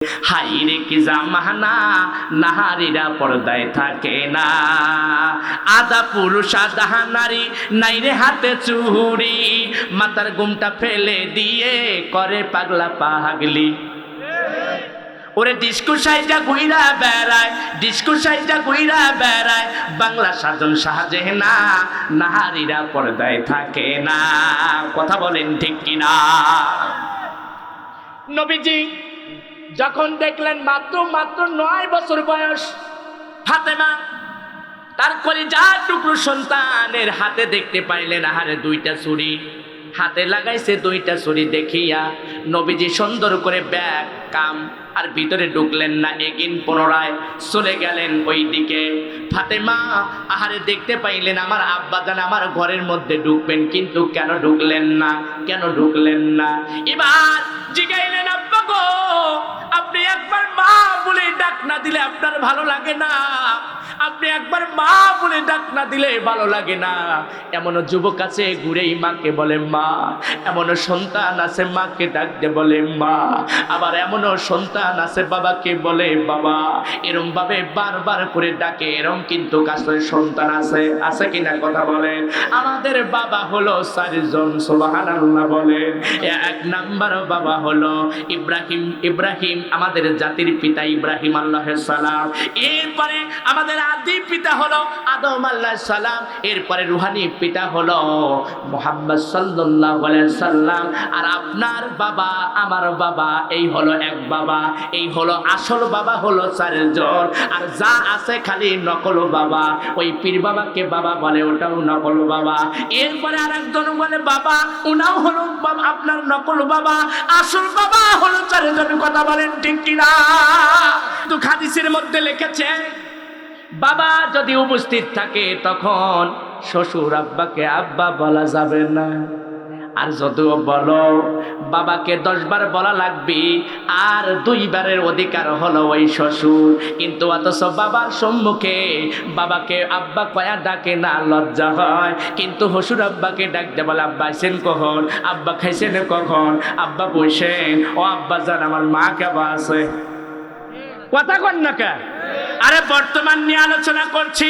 হাইরে কি জামানা, নারীরা পর্দায় থাকে না। আধা পুরুষ আধা নারী, নাইরে হাতে চুড়ি, মাথার ঘুমটা ফেলে দিয়ে করে পাগলা পাগলি। ওরে ডিস্কো সাইডা ঘুইরা বেড়ায়, ডিস্কো সাইডা ঘুইরা বেড়ায়, বাংলা সাজন সাজে না, নারীরা পর্দায় থাকে না। কথা বলেন ঠিক কিনা? নবীজি যখন দেখলেন মাত্র 9 বছর বয়স ফাতেমা, তার কলিজার টুকরো সন্তানের হাতে দেখতে পাইলেন আহারে 2টা ছুরি হাতে লাগাইছে। 2টা ছুরি দেখিয়া নবীজি সুন্দর করে ব্যাগ কাম আর ভিতরে ঢুকলেন না, এগিন পুনরায় চলে গেলেন ওই দিকে। ফাতেমা আহারে দেখতে পাইলেন আমার আব্বাজান আমার ঘরের মধ্যে ঢুকবেন, কিন্তু কেন ঢুকলেন না, কেন ঢুকলেন না? এবার জিগাইলেন, আব্বা গো, আপনি একবার মা বলে ডাক না দিলে আপনার ভালো লাগে না? আপনি একবার মা বলে ডাক না দিলে ভালো লাগে না? এমনও যুবক আছে ঘুরেই মাকে বলে মা, এমনও সন্তান আছে মাকে ডাকতে বলে মা, আবার এমনও সন্তান আছে বাবাকে বলে বাবা। এরম ভাবে বারবার করে ডাকে, এরম কিন্তু কাছে সন্তান আছে, আছে কিনা কথা বলেন? আমাদের বাবা হলো 4 জন, সুবহানাল্লাহ বলেন। 1 নাম্বার বাবা হলো ইব্রাহিম, ইব্রাহিম আমাদের জাতির পিতা ইব্রাহিম আলাইহিস সালাম। এরপরে আমাদের আদি পিতা হলো আদম আলাইহিস সালাম। এরপরে রুহানি পিতা হলো মুহাম্মদ সাল্লাল্লাহু আলাইহি সাল্লাম। আর আপনার বাবা আমার বাবা এই হলো এক বাবা, এই হলো আসল বাবা হলো 4 জন। আর যা আছে খালি নকল বাবা, ওই পীর বাবাকে বাবা বলে, ওটাও নকল বাবা। এরপরে আরেকজন বলে বাবা, উনাও হলো আপনার নকল বাবা, আসল বাবা হলো 4 জন। কথা বলেন ঠিক কিনা? তো হাদিসের মধ্যে লিখেছে বাবা যদি উপস্থিত থাকে তখন শ্বশুর আব্বাকে আব্বা বলা যাবে না, আর যদিও বলো বাবাকে 10 বার বলা লাগবে, আর 2 বারের অধিকার হলো ওই শ্বশুর। কিন্তু অথচ বাবার সম্মুখে বাবাকে আব্বা কয়া ডাকে না, লজ্জা হয়। কিন্তু শ্বশুর আব্বাকে ডাকতে বলে আব্বা আইছেন কখন, আব্বা খাইছেন কখন, আব্বা বসেন, ও আব্বা জান আমার মা কেবা আছে। কথা কন না কে? আরে বর্তমান নিয়ে আলোচনা করছি,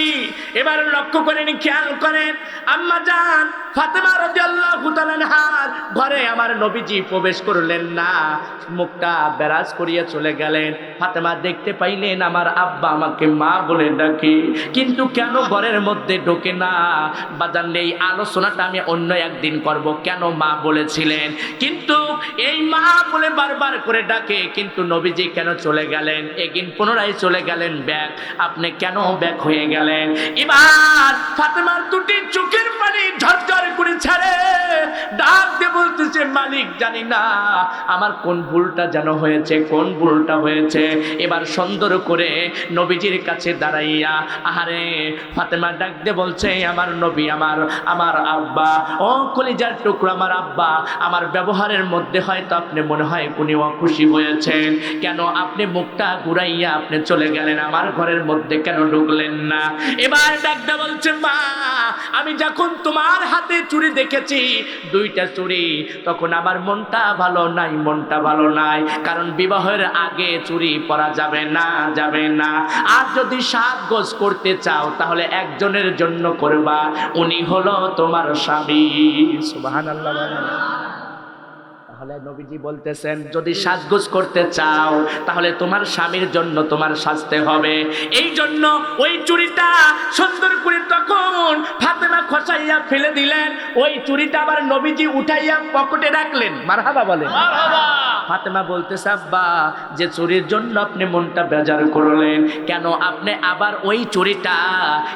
এবার লক্ষ্য করেন, খেয়াল করেন। আম্মা জান ফাতেমা রাদিয়াল্লাহু তাআলা আনহার ঘরে আমার নবীজি প্রবেশ করলেন না, মুখটা বেরাজ করিয়া চলে গেলেন। ফাতেমা দেখতে পাইলেন আমার আব্বা আমাকে মা বলে ডাকে, কিন্তু কেন ঘরের মধ্যে ঢোকে না? বাজান এই আলোচনাটা আমি অন্য একদিন করব, কেন মা বলেছিলেন। কিন্তু এই মা বলে বারবার করে ডাকে, কিন্তু নবীজি কেন চলে গেলেন? এগিন পুনরায় চলে গেলেন ব্যাক। আপনি কেন ব্যাক হয়ে গেলেন? এবার ফাতেমার 2টি চোখের পানি ঝরঝর করে ছাড়ে, ডাক দিয়ে বলতেছে মালিক জানি না আমার কোন ভুলটা যেন হয়েছে, কোন ভুলটা হয়েছে। এবার সুন্দর করে নবীজির কাছে দাঁড়াইয়া আহারে ফাতেমা ডাক দিয়ে বলছে আমার নবী, আমার আব্বা, ও কলিজার টুকরা আমার আব্বা, আমার ব্যবহারের মধ্যে হয়তো আপনি মনে হয় উনি অখুশি হয়েছেন, কেন আপনি মুখটা ঘুরাইয়া আপনি চলে গেলেন, আমার ঘরের মধ্যে কেন ঢুকলেন না? এবার ডাকটা বলছে মা, আমি যখন তোমার হাতে চুড়ি দেখেছি 2টা চুড়ি, তখন আমার মনটা ভালো নাই, মনটা ভালো নাই। কারণ বিবাহের আগে চুড়ি পরা যাবে না, যাবে না। আর যদি সাজগোজ করতে চাও তাহলে একজনের জন্য করবা, উনি হলো তোমার স্বামী। সুবহানাল্লাহ। তাহলে নবীজি বলতেছেন যদি সাজগোজ করতে চাও তাহলে তোমার স্বামীর জন্য তোমার সাজতে হবে। এই জন্য ওই চুড়িটা সুন্দর করে তখন ফাতেমা খসাইয়া ফেলে দিলেন, ওই চুড়িটা আবার নবীজি উঠাইয়া পকেটে রাখলেন। মারহাবা বলেন। মারহাবা। ফাতেমা বলতেছে আব্বা, যে চুরির জন্য আপনি মনটা বেজার করলেন, কেন আপনি আবার ওই চুরিটা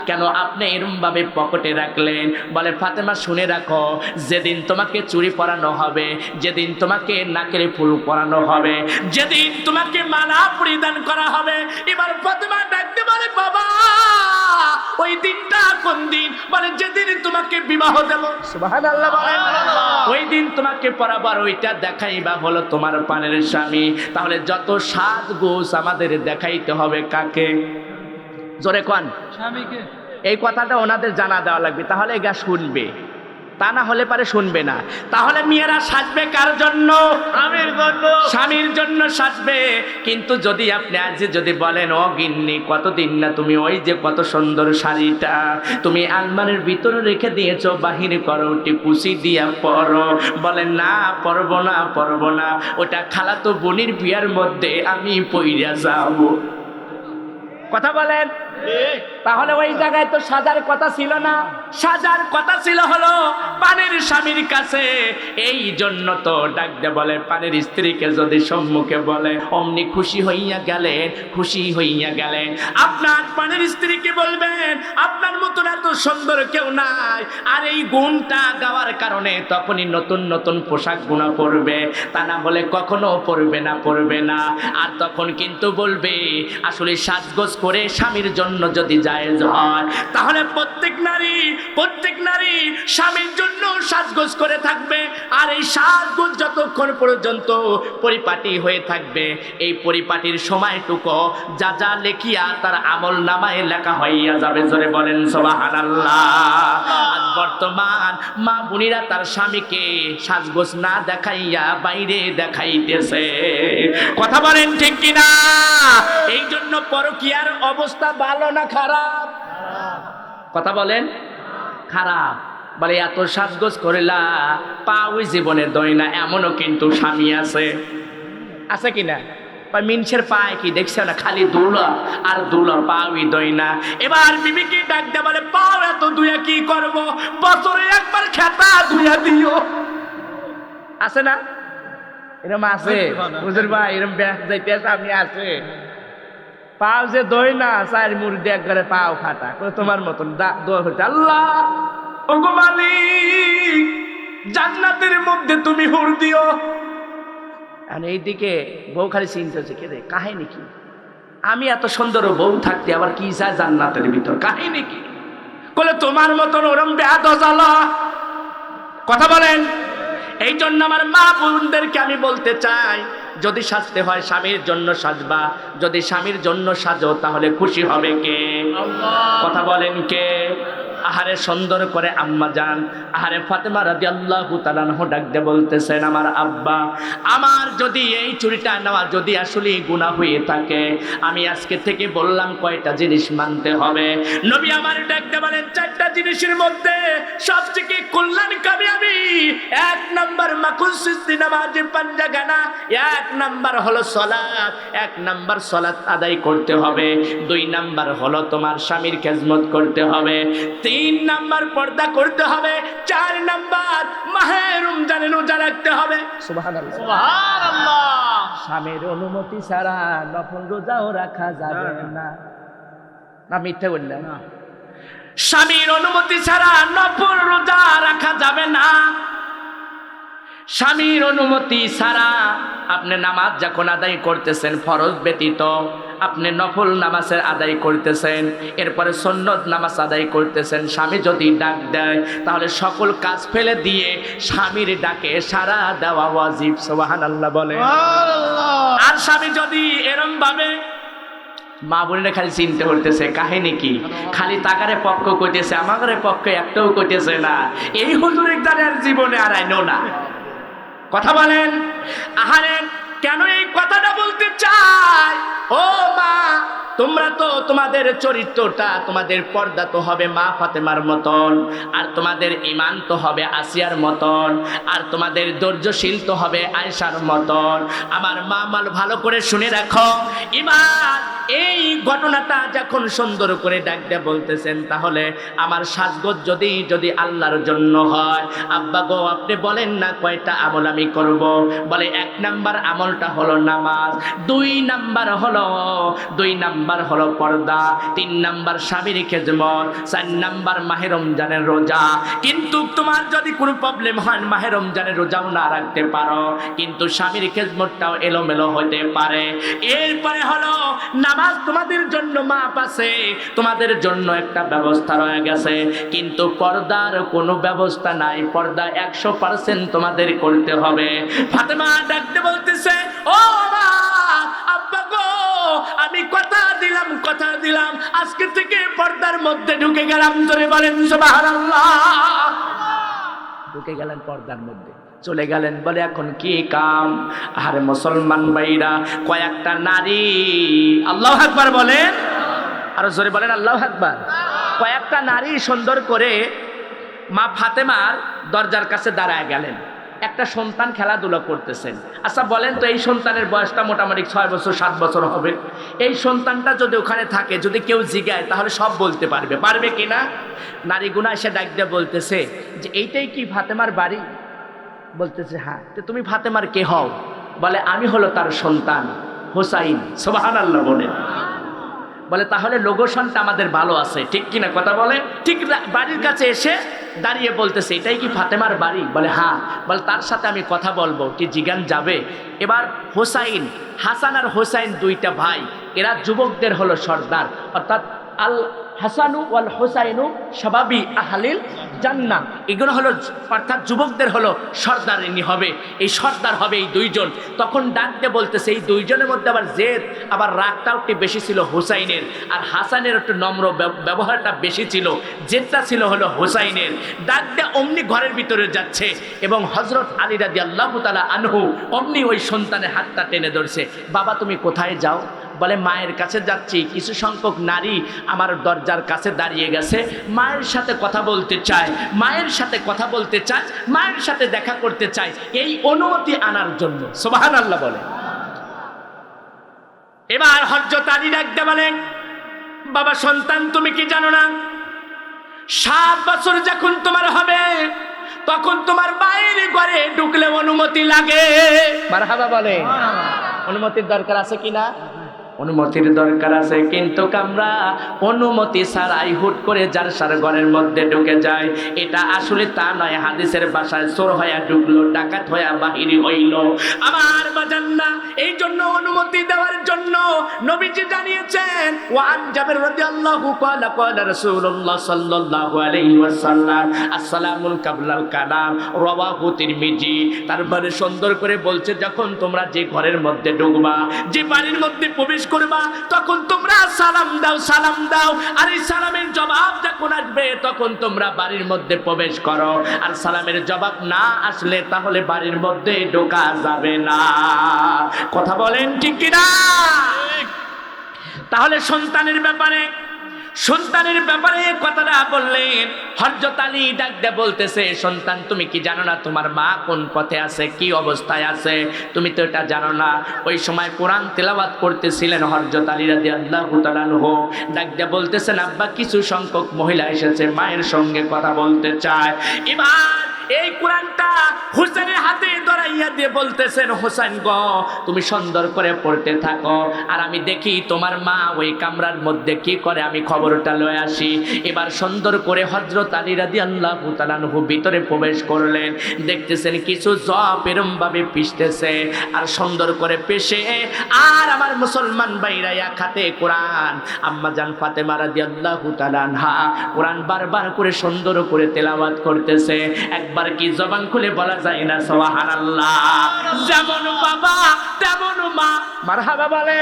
কেন আপনি এরম ভাবে পকেটে রাখলেন? বলে ফাতেমা শুনে রাখো, যেদিন তোমাকে চুরি পরানো হবে, যেদিন তোমাকে নাকের ফুল পরানো হবে, যেদিন তোমাকে মালা পরিধান করা হবে, এবার ফাতেমা ডাকতে বলে বাবা ওই দিনটা কোন দিন? বলে যেদিন তোমাকে বিবাহ দেব। সুবহানাল্লাহ বলেন। ওই দিন তোমাকে পরাবার ওইটা দেখাইবা হলো তোমার পানের স্বামী। তাহলে যত সাজগোজ আমাদের দেখাইতে হবে কাকে? জোরে কোন? স্বামীকে। এই কথাটা ওনাদের জানা দেওয়া লাগবে, তাহলে গা শুনবে। তা না হলে পারে শুনবে না। তাহলে মেয়েরা সাজবে কার জন্য? স্বামীর জন্য। স্বামীর জন্য সাজবে। কিন্তু যদি আপনি আজ যদি বলেন, ও গিন্নি কতদিন না তুমি ওই যে কত সুন্দর শাড়িটা তুমি আলমারির ভিতরে রেখে দিয়েছো, বাহির করো, কুচি দিয়া পরো, বলেন না পরবো না পরবো না, ওটা খালাতো বোনের বিয়ার মধ্যে আমি পইরা যাব। কথা বলেন। তাহলে ওই জায়গায় তো সাজার কথা ছিল না, সাজার কথা ছিল হলো পানের স্বামীর কাছে। এই জন্য তো ডাকতে বলে পানের স্ত্রীকে যদি সম্মুখে বলে অমনি খুশি হইয়া গেলেন, খুশি হইয়া গেলেন। আপনার পানের স্ত্রীকে বলবেন আপনার মতন এত সুন্দর কেউ নাই, আর এই গুণটা গাওয়ার কারণে তখনই নতুন নতুন পোশাক গুণা পরবে, তা না হলে কখনো পরবে না, পরবে না। আর তখন কিন্তু বলবে আসলে সাজগোজ করে স্বামীর জন্য যদি জায়েজ হয়, তাহলে প্রত্যেক নারী স্বামীর জন্য সাজগোজ করে থাকবে। আর এই সাজগোজ যতক্ষণ পর্যন্ত পরিপাটি হয়ে থাকবে, এই পরিপাটির সময়টুকু যা যা লেখিয়া তার আমল নামায় লেখা হইয়া যাবে। জোরে বলেন সুবহানাল্লাহ। আজ বর্তমান মা বোনেরা তার স্বামীকে সাজগোজ না দেখাইয়া বাইরে দেখাইতেছে। কথা বলেন ঠিক কিনা? এই জন্য পরকীয়ার অবস্থা ভালো না খারাপ? কথা বলেন খারাপ। বলে এত সাজগোজ করিলা পাও জীবনে দয় না, এমনও কিন্তু স্বামী আছে, আছে কিনা? মিনসের পায় কি দেখছে না, খালি দুলা আর দুলা, পাওই দই না। এবার বিবিকে ডাক দে বলে পাও এত দুয়া কি করব, বছরে একবার খেতা দুয়া দিও। আছে না? এরকম আছে হুজুর ভাই, এরকম ব্যাগ যাইতে আমি আছে। পাও যে দই না, চার মুড়ি একবারে পাও খাটা করে তোমার মতন দোয়া করতে, আল্লাহ ওগো মালিক জান্নাতের মধ্যে তুমি হুর দিও। এইদিকে বউ খালি চিন্তা হচ্ছে কে রে, কাহিনী কি? আমি এত সুন্দর বউ থাকতে আবার কি চায় জান্নাতের ভিতর, কাহিনী কি? বলে তোমার মতন ওরম বেয়াদ জ্বালা। কথা বলেন। এই জন্য আমার মা বোনদেরকে আমি বলতে চাই, যদি সাজতে হয় স্বামীর জন্য সাজবা, যদি স্বামীর জন্য সাজো তাহলে খুশি হবে কে? কথা বলেন কে? আহারে সুন্দর করে আম্মা জান, আহারে ফাতেমা রাদিয়াল্লাহু তাআলা আনহা ডাক দিয়ে বলতেছেন, আমার আব্বা, আমার যদি এই চুরিটা নেওয়া যদি আসলে গুনাহ হয়ে থাকে, আমি আজকে থেকে বললাম কয়টা জিনিস মানতে হবে। নবী আমার ডাক দিয়ে বলেন চারটা জিনিসের মধ্যে সবথেকে কল্যাণকামী আমি, এক নাম্বার মাকুসিস্তি নামাজে পাঞ্জাগানা, এক নাম্বার হলো সালাত, এক নাম্বার সালাত আদায় করতে হবে, দুই নাম্বার হলো তোমার স্বামীর খেদমত করতে হবে, তিন নাম্বার পর্দা করতে হবে, চার নাম্বার মাহে রমজানে রোজা রাখতে হবে। সুবহানাল্লাহ সুবহানাল্লাহ। স্বামীর অনুমতি ছাড়া নফল রোজাও রাখা যাবে না। না মিথ্যা বললেন না? স্বামীর অনুমতি ছাড়া নফল রোজা রাখা যাবে না। স্বামীর অনুমতি ছাড়া আপনি নামাজ যখন আদায় করতেছেন ফরজ ব্যতীত, আপনি নফল নামাজের আদায় করতেছেন, এরপরে সুন্নত নামাজ আদায় করতেছেন, স্বামী যদি ডাক দেয় তাহলে সকল কাজ ফেলে দিয়ে স্বামীর ডাকে সাড়া দেওয়া ওয়াজিব। সুবহানাল্লাহ বলে। আর স্বামী যদি এরম ভাবে, মা বোনেরা খালি চিন্তা করতেছে কাহিনী কি, খালি তাকারে পক্ষ কইতেছে, আমাদের পক্ষে একটাও কইতেছে না, এই হুজুরের দ্বারা জীবনে আর আইনো না। কথা বলেন। আহারে কেন এই কথাটা বলতে চাই? ও মা, তোমরা তো তোমাদের চরিত্রটা, তোমাদের পর্দা তো হবে মা ফাতেমার মতন, আর তোমাদের ঈমান তো হবে আসিয়ার মতন, আর তোমাদের ধৈর্যশীল তো হবে আয়েশার মতন। আমার মা মাল ভালো করে শুনে রাখো, এবার এই ঘটনাটা যখন সুন্দর করে ডাক দিয়ে বলতেছেন, তাহলে আমার সাজগোজ যদি আল্লাহর জন্য হয়, আব্বা গো আপনি বলেন না কয়টা আমল আমি করব? বলে এক নাম্বার আমলটা হলো নামাজ, দুই নাম্বার হলো পর্দা, তিন নাম্বার স্বামীর খেদমত, চার নাম্বার মাহে রমজানের রোজা। কিন্তু তোমার যদি কোনো প্রবলেম হয় মাহে রমজানের রোজাও না রাখতে পারো, কিন্তু স্বামীর খেদমতটাও এলোমেলো হতে পারে। এরপরে হলো নামাজ তোমাদের জন্য মাপ আছে, তোমাদের জন্য একটা ব্যবস্থা রয়ে গেছে, কিন্তু পর্দার কোনো ব্যবস্থা নাই। পর্দা 100% তোমাদের করতে হবে। ফাতেমা ডাকতে বলতেছে, ও মা, আব্বা গো, আমি কথা দিলাম আজকে থেকে পর্দার মধ্যে ঢুকে গেলাম। ধরে বলেন সুবহানাল্লাহ। ঢুকে গেলেন পর্দার মধ্যে, চলে গেলেন। বলে এখন কি কাম? আরে মুসলমান ভাইরা, কয়েকটা নারী, আল্লাহু আকবার বলেন, আরো জোরে বলেন আল্লাহু আকবার। কয়েকটা নারী সুন্দর করে মা ফাতেমার দরজার কাছে দাঁড়ায় গেলেন। একটা সন্তান খেলাধুলা করতেছেন। আচ্ছা বলেন তো, এই সন্তানের বয়সটা মোটামুটি 6 বছর 7 বছর হবে। এই সন্তানটা যদি ওখানে থাকে, যদি কেউ জিগায়, তাহলে সব বলতে পারবে, পারবে কিনা? নারীগুনা এসে ডাক দিয়ে বলতেছে যে এইটাই কি ফাতেমার বাড়ি? বলতেছে হ্যাঁ। তো তুমি ফাতেমার কে হও? বলে আমি হলো তার সন্তান হোসাইন। সুবহানাল্লাহ বলে। বলে তাহলে লোকেশনটা আমাদের ভালো আছে, ঠিক কিনা কথা বলে? ঠিক বাড়ির কাছে এসে দাঁড়িয়ে বলতেছে এটাই কি ফাতেমার বাড়ি? বলে হ্যাঁ। বলে তার সাথে আমি কথা বলবো, কি জিজ্ঞান যাবে? এবার হোসাইন, হাসান আর হোসাইন দুইটা ভাই, এরা যুবকদের হলো সর্দার, অর্থাৎ আল হাসানু ওয়াল হোসাইনু শাবাবি আহলিল জান্নাহ, এগুলো হলো অর্থাৎ যুবকদের হলো সর্দারিনী হবে, এই সর্দার হবে এই দুইজন। তখন ডাকতে বলতেছে, এই দুইজনের মধ্যে আবার জেদ, আবার রাগটাও একটু বেশি ছিল হোসাইনের, আর হাসানের একটু নম্র ব্যবহারটা বেশি ছিল, জেদটা ছিল হলো হোসাইনের। ডাকতে অমনি ঘরের ভিতরে যাচ্ছে এবং হযরত আলী রাদিয়াল্লাহু তাআলা আনহু অমনি ওই সন্তানের হাতটা টেনে ধরছে। বাবা তুমি কোথায় যাও? বলে মায়ের কাছে যাচ্ছি, কিছু সংখ্যক নারী আমার দরজার কাছে দাঁড়িয়ে গেছে, মায়ের সাথে কথা বলতে চায়, মায়ের সাথে কথা বলতে চায়, মায়ের সাথে দেখা করতে চায়, এই অনুমতি আনার জন্য। সুবহানাল্লাহ বলে। এবার হযরত আলী ডাকতে বলেন, বাবা সন্তান তুমি কি জানো না, 7 বছর যখন তোমার হবে তখন তোমার মায়ের ঘরে ঢুকলে অনুমতি লাগে। মারহাবা বলে। অনুমতির দরকার আছে কিনা? অনুমতির দরকার আছে, কিন্তু আমরা অনুমতি ছাড়াই হুট করে যার সার ঘরের মধ্যে ঢুকে যায়, এটা আসলে তা নয়। হাদিসের ভাষায় চোর হইয়া ঢুকলো, ডাকাত হইয়া বাহিরে হইল। আমার বাজান না, এই জন্য অনুমতি দেওয়ার জন্য নবীজি জানিয়েছেন, ওয়ান জাবের রাদিয়াল্লাহু ক্বালা ক্বালা রাসূলুল্লাহ সাল্লাল্লাহু আলাইহি ওয়াসাল্লাম আসসালামুল কাবলাল কালাম রাওয়াহু তিরমিজি। তারপরে সুন্দর করে বলছে, যখন তোমরা যে ঘরের মধ্যে ঢুকবা, যে বাড়ির মধ্যে প্রবেশ করবা, তখন তোমরা সালাম দাও, সালাম দাও। আর এই সালামের জবাব যখন আসবে তখন তোমরা বাড়ির মধ্যে প্রবেশ করো। আর সালামের জবাব না আসলে তাহলে বাড়ির মধ্যে ঢোকা যাবে না। কথা বলেন ঠিক কিনা? তাহলে সন্তানের ব্যাপারে কথাটা বললেন। হযরত আলী ডাকতে বলতেছে, সন্তান তুমি কি জানো না তোমার মা কোন পথে আছে, কি অবস্থায় আছে? তুমি তো এটা জানো না। ওই সময় কোরআন তেলাওয়াত করতেছিলেন হযরত আলী রাদিয়াল্লাহু তাআলা আনহু। ডাকতে বলতেছেন, আব্বা কিছু সংখ্যক মহিলা এসেছে, মায়ের সঙ্গে কথা বলতে চায়। এবার এই কোরআনটা হোসেনের হাতে ধরাইয়া দিয়ে বলতেছেন, হোসেন গো তুমি সুন্দর করে পড়তে থাকো, আর আমি দেখি তোমার মা ওই কামরার মধ্যে কি করে, আমি খবরটা লয়ে আসি। এবার সুন্দর করে হযরত আলী রাদিয়াল্লাহু তাআলা আনহু ভিতরে প্রবেশ করলেন। দেখতেছেন কিছু জব এরম ভাবে পিষতেছে, আর সুন্দর করে পেশে, আর আমার মুসলমান ভাইরা এক হাতে কোরআন, আম্মা জান ফাতেমা রাদিয়াল্লাহু তাআলা আনহা কোরআন বারবার করে সুন্দর করে তেলাওয়াত করতেছে। একবার কি জবান খুলে বলা যায় না সুবহানাল্লাহ? যেমন বাবা তেমন মা। মারহাবা বলে।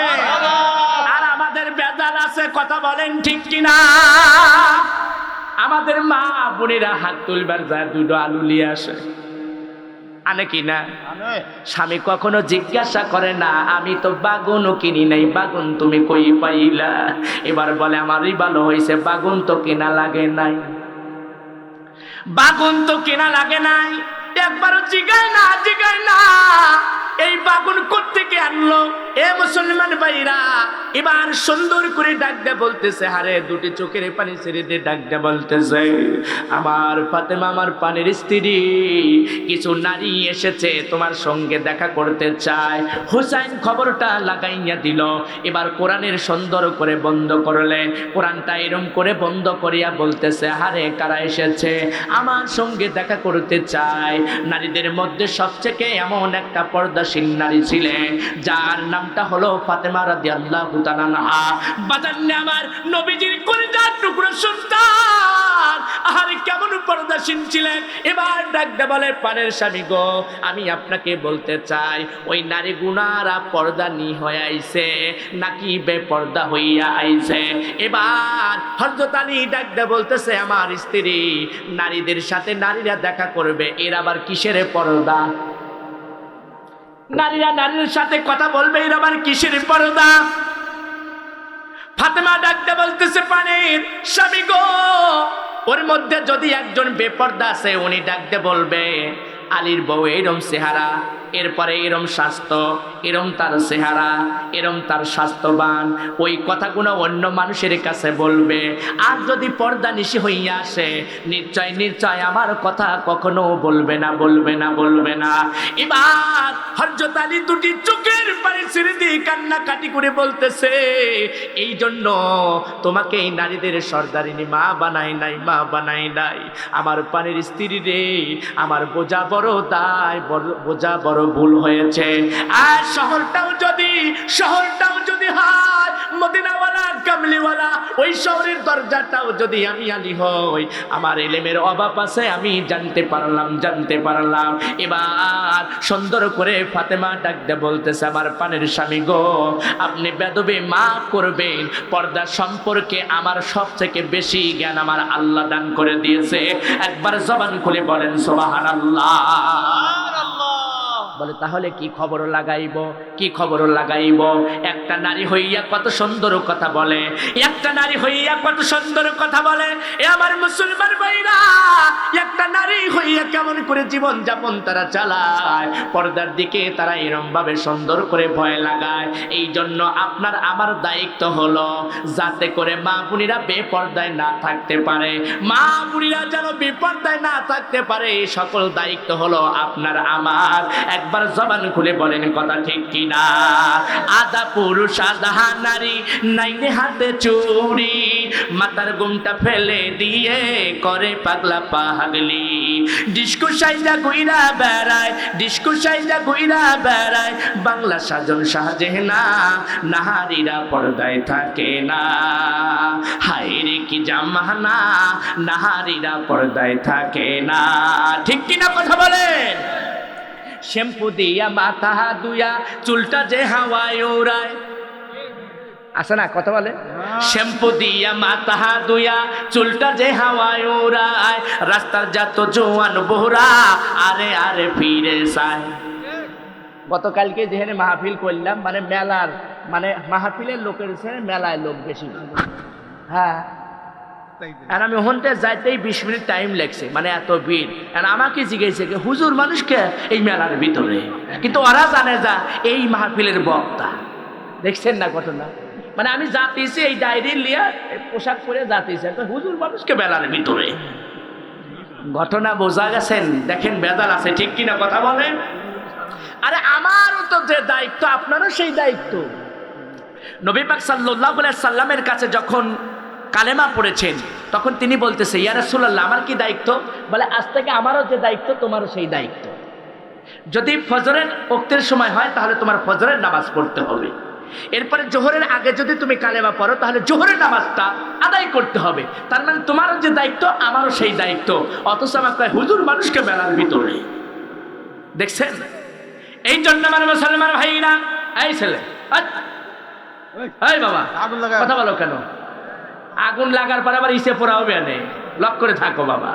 আর আমাদের বেজাল আছে, কথা বলেন ঠিক কিনা? আমাদের মা বোনেরা হাত তুলবার যায়, দুটো আলু নিয়ে আসে, আনে কিনা? স্বামী কখনো জিজ্ঞাসা করে না, আমি তো বাগুনও কিনি নাই, বাগুন তুমি কই পাইলা? এবার বলে আমারই ভালো হয়েছে, বাগুন তো কেনা লাগে নাই, বাগুন তো কেনা লাগে নাই। একবারও জিগায় না এই বাগুন কোত্থেকে আনলো? এ মুসলমান ভাইরা, এবার সুন্দর করে ডাক দিয়ে বলতেছে, হারে দুটি চোখের পানি ছেড়ে দিয়ে ডাক দিয়ে বলতেছে, আমার ফাতেমা, আমার পানির স্ত্রী, কিছু নারী এসেছে তোমার সঙ্গে দেখা করতে চায়। হুসাইন খবরটা লাগাইয়া দিল। এবার কোরআনের সুন্দর করে বন্ধ করলেন। কোরআনটা এরম করে বন্ধ করিয়া বলতেছে, হারে কারা এসেছে? আমার সঙ্গে দেখা করতে চায়। নারীদের মধ্যে সবচেয়ে এমন একটা পর্দাশীল নারী ছিলেন, যার নামটা হলো ফাতেমা রাদিয়াল্লাহু তাআলা আনহা। বাজান আমার নবীজির কলিজার টুকরো সন্তান, আরে কেমন পর্দাশীল ছিলেন। এবার ডাকতে বলে পানের স্বামী গো, আমি আপনাকে বলতে চাই ওই নারী গুনারা পর্দা নি হয়ে আইছে নাকি বেপর্দা হইয়া আইছে। এবার হযরত আলী ডাকতে বলতেছে আমার স্ত্রী নারীদের সাথে নারীরা দেখা করবে, এর আবার কিসের পর্দা? নারীরা নারীর সাথে কথা বলবে, এর আবার কিসের পর্দা? ফাতেমা ডাকতে বলতেছে পানির স্বামী গো, ওর মধ্যে যদি একজন বেপর্দা আছে উনি ডাকতে বলবে আলীর বউ এরম চেহারা, এরপরে এরম স্বাস্থ্য, এরম তার চেহারা, এরম তার স্বাস্থ্যবান, ওই কথাগুলো অন্য মানুষের কাছে বলবে। আর যদি পর্দা নিশি হইয়া আসে নিশ্চয় নিশ্চয় আমার কথা কখনো বলবে না, বলবে না, বলবে না। এবার হযরত আলী দুটি চোখের পানি ছেড়ে দিয়ে কান্নাকাটি করে বলতেছে এই জন্য তোমাকে এই নারীদের সর্দারিনী মা বানাই নাই, মা বানাই নাই। আমার পানির স্ত্রী রে, আমার বোঝা বড় দায়, বোঝা বড় ভুল হয়েছে। আর শহরটাও যদি হয় মদিনাওয়ালা কামলিওয়ালা, ওই শহরের দরজাটাও যদি আমি আলী হই, আমার ইলমের অভাব আছে আমি জানতে পারলাম। এবার সুন্দর করে ফাতেমা ডাকতে বলতেছে আমার পানের স্বামী গো, আপনি বেদবি মাফ করবেন, পর্দা সম্পর্কে আমার সবথেকে বেশি জ্ঞান আমার আল্লাহ দান করে দিয়েছে। একবার জবান খুলে বলেন সুবহানাল্লাহ। বলে তাহলে কি খবর লাগাইব? একটা নারী হইয়া কত সুন্দর কথা বলে, এ আমার মুসলমান ভাইরা, একটা নারী হইয়া কেমন করে জীবন যাপন তারা চালায়, পর্দার দিকে তারা এরম ভাবে সুন্দর করে ভয় লাগায়। এই জন্য আপনার আমার দায়িত্ব হলো যাতে করে মা বোনেরা বেপর্দায় না থাকতে পারে, মা বোনেরা যেন বেপর্দায় না থাকতে পারে, এই সকল দায়িত্ব হলো আপনার আমার। একবার জবান খুলে বলেন কথা ঠিক কিনা? আধা পুরুষ আধা নারী, নাইনে হাতে চুরি, মাথার ঘুমটা ফেলে দিয়ে করে পাগলা পাগলি, ডিস্কো সাইজা ঘুইরা বেড়ায়, বাংলা সাজন সাজে না, নারীরা পর্দায় থাকে না। হায় রে কি জামানা, নারীরা পর্দায় থাকে না। ঠিক কিনা কথা বলেন? শ্যাম্পু দিয়া মাথা ধুয়া চুলটা যে হাওয়ায় উড়ায়, আছে না কথা বলে? শ্যাম্পু দিয়া মাথা ধুয়া চুলটা যে হাওয়ায় উড়ায়, রাস্তার যত জোয়ান বোহরা আরে ফিরে যায়। গতকালকে যেখানে মাহফিল করলাম, মানে মেলার, মানে মাহফিলের লোকের মেলায় লোক বেশি। হ্যাঁ, আর আমি ওখানটা যাইতেই 20 মিনিট টাইম লাগছে, মানে এত ভিড়। আর আমাকে জিজ্ঞেসে হুজুর মানুষকে এই মেলার ভিতরে, কিন্তু ওরা জানে যা এই মাহফিলের বক্তা। দেখছেন না ঘটনা? মানে আমি যাতেছি এই ডায়েরি লিয়া পোশাক পরে যাতেছি, হুজুর মানুষকে মেলার ভিতরে। ঘটনা বোঝা গেছেন? দেখেন বেদাল আছে, ঠিক কিনা কথা বলেন? আরে আমারও তো যে দায়িত্ব আপনারও সেই দায়িত্ব। নবী পাক সাল্লাল্লাহু আলাইহি সাল্লামের কাছে যখন কালেমা পড়েছেন তখন তিনি বলতেছে ইয়া রাসূলুল্লাহ আমার কি দায়িত্ব? বলে আজ থেকে আমারও যে দায়িত্ব তোমারও সেই দায়িত্ব। যদি ফজরের ওক্তের সময় হয় তাহলে তোমার ফজরের নামাজ পড়তে হবে, এরপরে জোহরের আগে যদি তুমি কালেমা পড়ো তাহলে জোহরের নামাজটা আদায় করতে হবে। তার মানে তোমারও যে দায়িত্ব আমারও সেই দায়িত্ব। অথচ আমার কয় হুজুর মানুষকে মেলার ভিতরে। দেখছেন? এই জন্য আমার মুসলমান ভাইরা, এই ছেলে এই বাবা কথা বলো কেন? আগুন লাগার পর আবার ইসে পোড়া হবে না, লক্ষ্য করে থাকো বাবা।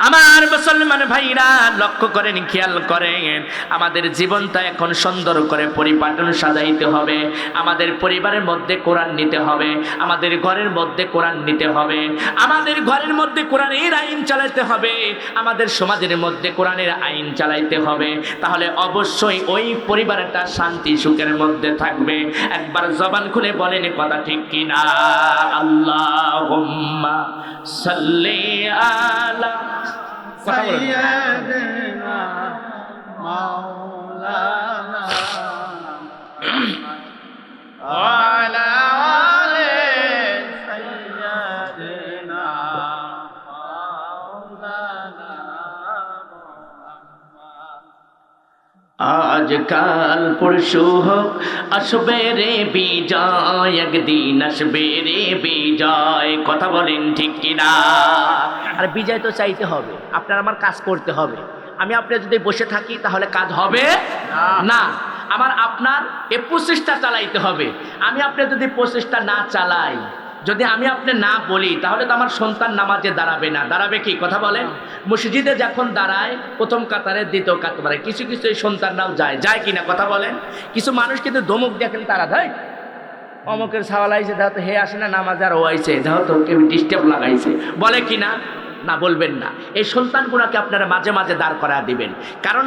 আমার মুসলমান ভাইরা লক্ষ্য করেন, খেয়াল করেন, আমাদের জীবনটা এখন সুন্দর করে পরিপাটন সাজাইতে হবে। আমাদের পরিবারের মধ্যে কোরআন নিতে হবে, আমাদের ঘরের মধ্যে কোরআন নিতে হবে, আমাদের ঘরের মধ্যে কোরআনের আইন চালাইতে হবে, আমাদের সমাজের মধ্যে কোরআনের আইন চালাইতে হবে। তাহলে অবশ্যই ওই পরিবারটা শান্তি সুখের মধ্যে থাকবে। একবার জবান খুলে বলেন কথা ঠিক কিনা? আল্লাহুম্মা সাল্লি আলা সাইয়্যিদিনা মাওলানা ওয়ালা আলি সাইয়্যিদিনা মাওলানা মুহাম্মদ। আজ কাল পরশু হোক আসবে রে বিজয়, একদিন আসবে রে বিজয়। কথা বলেন ঠিক কিনা? আর বিজয় তো চাইতে হবে, আপনার আমার কাজ করতে হবে। আমি আপনি যদি বসে থাকি তাহলে কাজ হবে না। আমার আপনার এ প্রচেষ্টা চালাইতে হবে। আমি আপনি যদি প্রচেষ্টা না চালাই, যদি আমি আপনি না বলি, তাহলে তো আমার সন্তান নামাজে দাঁড়াবে না। দাঁড়াবে কি? কথা বলেন। মসজিদে যখন দাঁড়ায় প্রথম কাতারে, দ্বিতীয় কাতারে, কিছু কিছু এই সন্তানরাও যায় কিনা? কথা বলেন। কিছু মানুষ কিন্তু ধমক দেখেন, তারা দেয় অমুকের ছাওয়ালাইছে, দেখো তো হে আসে না নামাজ, আর ও আইছে, দেখো তো কেউ ডিস্টার্ব লাগাইছে, বলে কিনা? না, বলবেন না। এই সন্তানগুলোকে আপনারা মাঝে মাঝে দাঁড় করা দিবেন। কারণ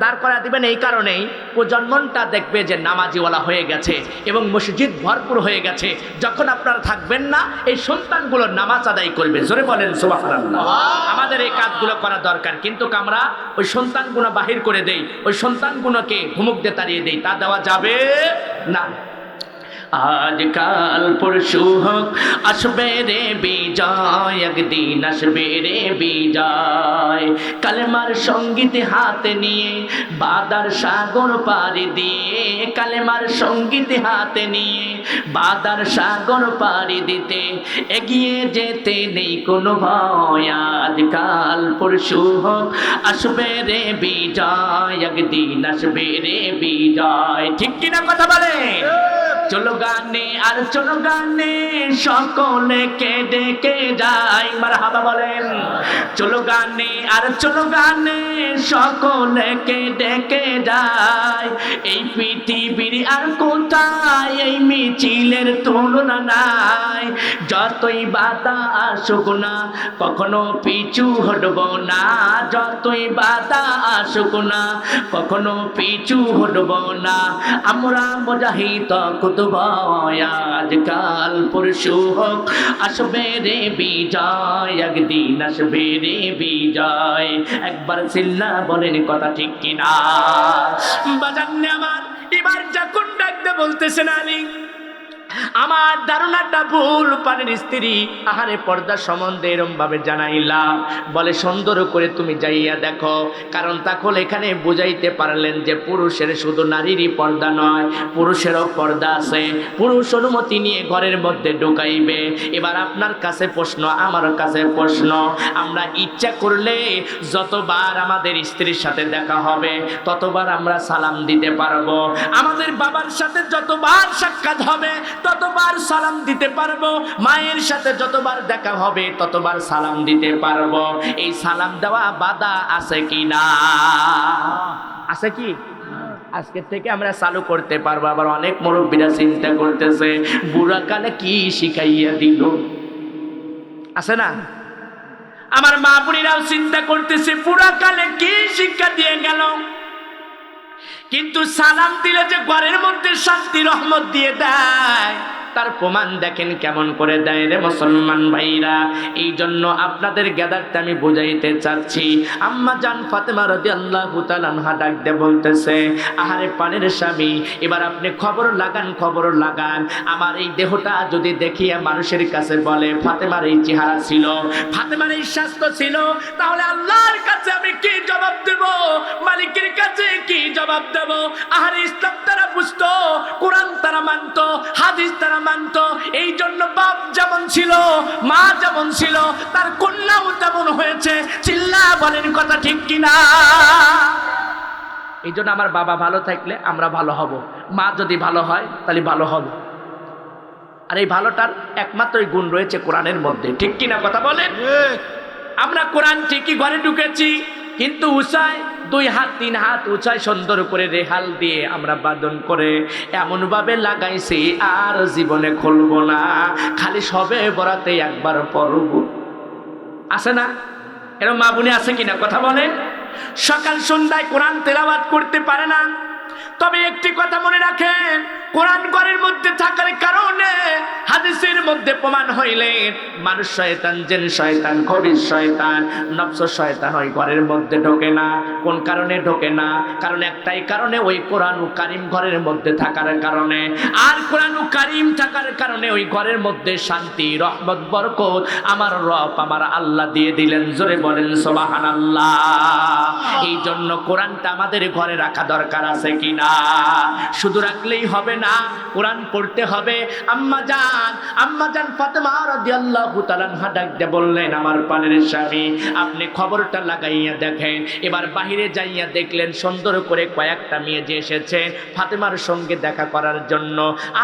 দাঁড় করা দিবেন এই কারণেই, প্রজন্মটা দেখবে যে নামাজিওয়ালা হয়ে গেছে এবং মসজিদ ভরপুর হয়ে গেছে। যখন আপনারা থাকবেন না, এই সন্তানগুলো নামাজ আদায় করবে। জোরে বলেন সুবহানাল্লাহ। আমাদের এই কাজগুলো করা দরকার, কিন্তু আমরা ওই সন্তানগুলো বাহির করে দেই, ওই সন্তানগুলোকে ধমক দিয়ে তাড়িয়ে দেই, তা দেওয়া যাবে না। আজ কাল পরশু হোক আসবে রে বিজয়, একদিন আসবে রে বিজয়। কালেমার সঙ্গীত হাতে নিয়ে বাদার সাগর পাড়ি দিয়ে, কালেমার সঙ্গীত হাতে নিয়ে বাদার সাগর পাড়ি দিতে, এগিয়ে যেতে নেই কোনো ভয়। আজ কাল পরশু হোক আসবে রে বিজয়, একদিন আসবে রে বিজয়। ঠিক কিনা? কথা বলে। চলো গানে আর চলো গানে সকলে কে ডেকে যায়, মারহাবা বলেন। চলো গানে আর চলো গানে সকলে কে ডেকে যায়, এই পৃথিবীর আর কোথায় এই মিছিলের তুলনা নাই। যতই বাধা আসুক না কখনো পিছু হটব না, যতই বাধা আসুক না কখনো পিছু হটব না। আমরা মুজাহিদ আজ কাল পরশু হোক আসবে রে বিজয়, একদিন আসবে রে বিজয়। একবার চিল্লা বলেন কথা ঠিক কিনা? বাজান আমার এবার যখন ডাকতে বলতেছেন আলী, আমার ধারণাটা ভুল। পানির স্ত্রী আহারে পর্দা সম্বন্ধে এরম ভাবে জানাইলাম, বলে সুন্দর করে তুমি যাইয়া দেখো। কারণ তখন এখানে বুঝাইতে পারলেন যে পুরুষের শুধু নারীরই পর্দা নয়, পুরুষেরও পর্দা আছে। পুরুষ অনুমতি নিয়ে ঘরের মধ্যে ঢুকাইবে। এবার আপনার কাছে প্রশ্ন, আমার কাছে প্রশ্ন, আমরা ইচ্ছা করলে যতবার আমাদের স্ত্রীর সাথে দেখা হবে ততবার আমরা সালাম দিতে পারবো। আমাদের বাবার সাথে যতবার সাক্ষাৎ হবে ততবার সালাম দিতে পারবো। মায়ের সাথে যতবার দেখা হবে ততবার সালাম দিতে পারবো। এই সালাম দেওয়া বাধা আছে কি না? আছে কি? আজকে থেকে আমরা চালু করতে পারবো। আবার অনেক মুরব্বীরা চিন্তা করতেছে বুড়া কালে কি শিখাইয়া দিল, আছে না? আমার মা বোনেরাও চিন্তা করতেছে বুড়া কালে কি শিক্ষা দিয়ে গেল। কিন্তু সালাম দিলে যে ঘরের মধ্যে শান্তি রহমত দিয়ে দেয়, তার প্রমাণ দেখেন কেমন করে দেয় রে মুসলমান ভাইরা। এই জন্য আপনাদের গ্যাদারটা আমি বুঝাইতে চাচ্ছি। আম্মা জান ফাতেমা রাদিয়াল্লাহু তাআলা আনহা ডাক দিয়ে বলতেছে, আহারে পানের স্বামী, এবার আপনি খবর লাগান। আমার এই দেহটা যদি দেখিয়া মানুষের কাছে বলে ফাতেমার এই চেহারা ছিল, ফাতেমার এই স্বাস্থ্য ছিল, তাহলে আল্লাহর কাছে আমি কি জবাব দেব? মালিকের কাছে কি জবাব দেব? আহারে ইসলাম তারা বুঝতো, কোরআন তারা মানতো, হাদিস তারা মানতো। এই জন্য বাপ যেমন ছিল, মা যেমন ছিল, তার কন্যাও তেমন হয়েছে। চিল্লা বলেন কথা ঠিক কিনা? এই জন্য আমার বাবা ভালো থাকলে আমরা ভালো হব, মা যদি ভালো হয় তাহলে ভালো হবে। আর এই ভালোটার একমাত্রই গুণ রয়েছে কোরআনের মধ্যে। ঠিক কিনা কথা বলেন? আমরা কোরআন ঠিকই ঘরে ঢুকেছি, কিন্তু উঁচায় 2 হাত 3 হাত উঁচায় সুন্দর করে রেহাল দিয়ে আমরা বাঁধন করে এমন ভাবে লাগাইছি আর জীবনে খুলবো না, খালি সবে বরাতে একবার পড়ব। আছে না? এরকম মা বোনে আছে কিনা? কথা বলেন। সকাল সন্ধ্যায় কোরআন তেলাওয়াত করতে পারে না। তবে একটি কথা মনে রাখেন, কোরআন ঘরের মধ্যে থাকার কারণে হাদিস হাদিসের মধ্যে প্রমাণ হইলেন মানুষ শয়তান, জিন শয়তান, খবিস শয়তান, নফস শয়তান ওই ঘরের মধ্যে ঢোকে না। কোন কারণে ঢোকে না? কারণ একটাই কারণে, ওই কোরআন ও কারীম ঘরের মধ্যে থাকার কারণে। আর কোরআন ও কারীম থাকার কারণে ওই ঘরের মধ্যে শান্তি, রহমত, বরকত আমার রব, আমার আল্লাহ দিয়ে দিলেন। জোরে বলেন সুবহানাল্লাহ। এই জন্য কোরআনটা আমাদের ঘরে রাখা দরকার আছে কিনা? শুধু রাখলেই হবে না, কোরআন পড়তে হবে। আম্মা জান ফাতেমা রাদিয়াল্লাহু তাআলা আনহা ডাক দিয়ে বললেন, আমার পানের স্বামী, আপনি খবরটা লাগাইয়া দেখেন। এবার বাহিরে যাইয়া দেখলেন সুন্দর করে কয়েকটা মেয়ে যে এসেছে ফাতেমার সঙ্গে দেখা করার জন্য।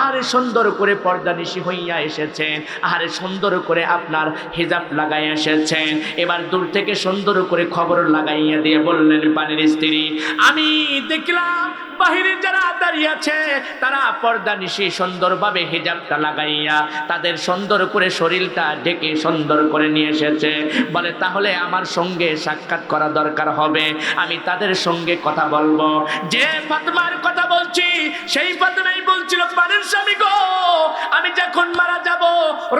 আর সুন্দর করে পর্দানিশী হইয়া এসেছেন, আর সুন্দর করে আপনার হিজাব লাগাই এসেছেন। এবার দূর থেকে সুন্দর করে খবর লাগাইয়া দিয়ে বললেন, পানির স্ত্রী, আমি দেখলাম বাহিরে যারা দাঁড়িয়ে আছে তারা পর্দানিশী সুন্দরভাবে হিজাবটা লাগাইয়া তাদের সুন্দর করে শরীরটা ঢেকে সুন্দর করে নিয়ে এসেছে। বলে তাহলে আমার সঙ্গে সাক্ষাৎ করা দরকার হবে, আমি তাদের সঙ্গে কথা বলবো। যে ফাতেমার কথা বলছি সেই ফাতেমাই বলছিল, পানের স্বামী গো, আমি যখন মারা যাব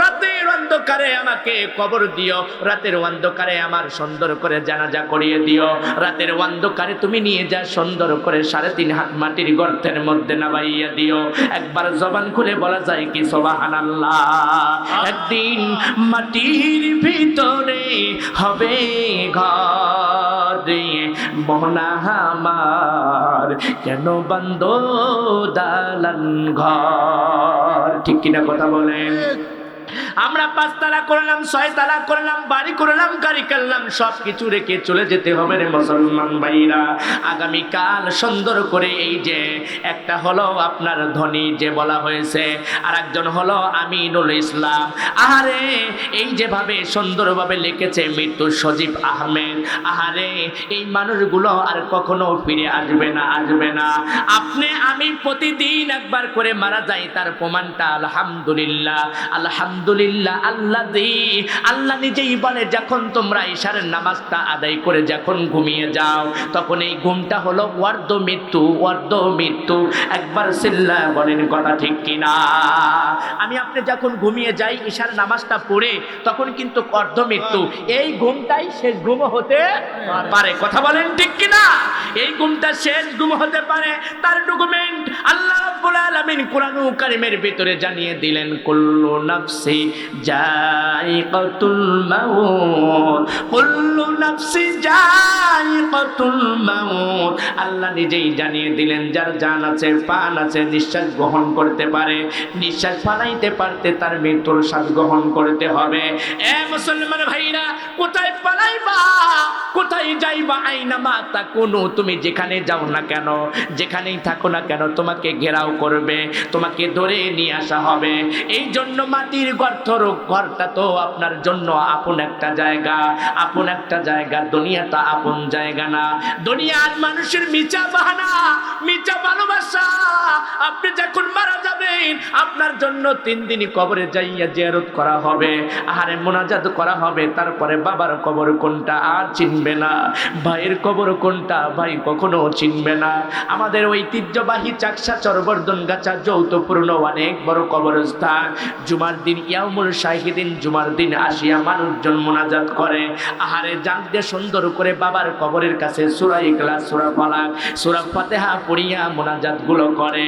রাতের অন্ধকারে আমাকে কবর দিও, রাতের অন্ধকারে আমার সুন্দর করে জানাজা করিয়ে দিও, রাতের অন্ধকারে তুমি নিয়ে যা সুন্দর করে 3.5 হাত মাটির গর্তের মধ্যে নামাইয়া দিও। একবার জবান খুলে বলা যায় কি সুবহানাল্লাহ? একদিন মাটির ভিতরে হবে ঘর, মোহনা আমার কেন বান্দো দালান ঘর। ঠিক কিনা কথা বলেন? আমরা 5 তালা করলাম, 6 তালা করলাম, বাড়ি করলাম, গাড়ি করলাম, সবকিছু রেখে চলে যেতে হবে রে মুসলমান ভাইরা। আগামীকাল সুন্দর করে এই যে একটা হলো আপনার ধনী যে বলা হয়েছে, আর একজন হলো আমিনুল ইসলাম। আহারে এই যেভাবে সুন্দরভাবে লিখেছে মৃত্যু সজীব আহমেদ, আহারে এই মানুষগুলো আর কখনো ফিরে আসবে না, আসবে না। আপনি আমি প্রতিদিন একবার করে মারা যাই, তার প্রমাণটা আলহামদুলিল্লাহ, আলহামদুলিল্লাহ। আল্লাহ নিজেই বলে, যখন তোমরা ইশার নামাজটা আদায় করে যখন ঘুমিয়ে যাও তখন এই ঘুমটা হলো অর্ধ মৃত্যু, অর্ধ মৃত্যু। একবার সিল্লা বলেন কথা ঠিক কিনা? আমি আপনি যখন ঘুমিয়ে যাই ইশার নামাজটা পড়ে তখন কিন্তু অর্ধ মৃত্যু। এই ঘুমটাই শেষ ঘুম হতে পারে, কথা বলেন ঠিক কিনা? এই ঘুমটা শেষ ঘুম হতে পারে। তার ডকুমেন্ট আল্লাহ রাব্বুল আলামিন কোরআন কারীমের ভিতরে জানিয়ে দিলেন, কুল্লু নাফসি জায়কাতুল মাউত, কুল্লু নাফসি জায়কাতুল মাউত। আল্লাহ নিজেই জানিয়ে দিলেন, যার জান আছে, প্রাণ আছে, নিঃশ্বাস গ্রহণ করতে পারে, নিঃশ্বাস ফালাইতে পারতে তার মৃত্যুর স্বাদ গ্রহণ করতে হবে। এ মুসলমান ভাইরা, কোথায় পালাইবা, কোথায় যাইবা? আইনা মা তাকুনু, তুমি যেখানে যাও না কেন, যেখানেই থাকো না কেন, তোমাকে ঘেরাও করবে, তোমাকে ধরে নিয়ে আসা হবে। এই জন্য মাটির ঘরটা তো আপনার জন্য আপন একটা জায়গা, আপন একটা জায়গা। দুনিয়াটা আপন জায়গা না। দুনিয়ার মানুষের মিছা বাহানা, মিছা ভালোবাসা। আপনি যখন মারা যাবেন আপনার জন্য 3 দিন কবরে যাইয়া জিয়ারত করা হবে, আহারে মোনাজাত করা হবে। তারপরে বাবার কবর কোনটা আর চিনবে না, ভাইয়ের কবর কোনটা ভাই কখনো চিনবে না। আমাদের ঐতিহ্যবাহী চাকসা চরবর্ধনগাছা যৌথপূর্ণ অনেক বড় কবরস্থান। জুমার দিন ইয়াউমুল শাহিদিন, জুমার দিন আসিয়া মানুষজন মোনাজাত করে। আহারে জানতে সুন্দর করে বাবার কবরের কাছে সূরা ইখলাস, সূরা ফালাক, সূরা ফাতিহা পড়িয়া মোনাজাত গুলো করে।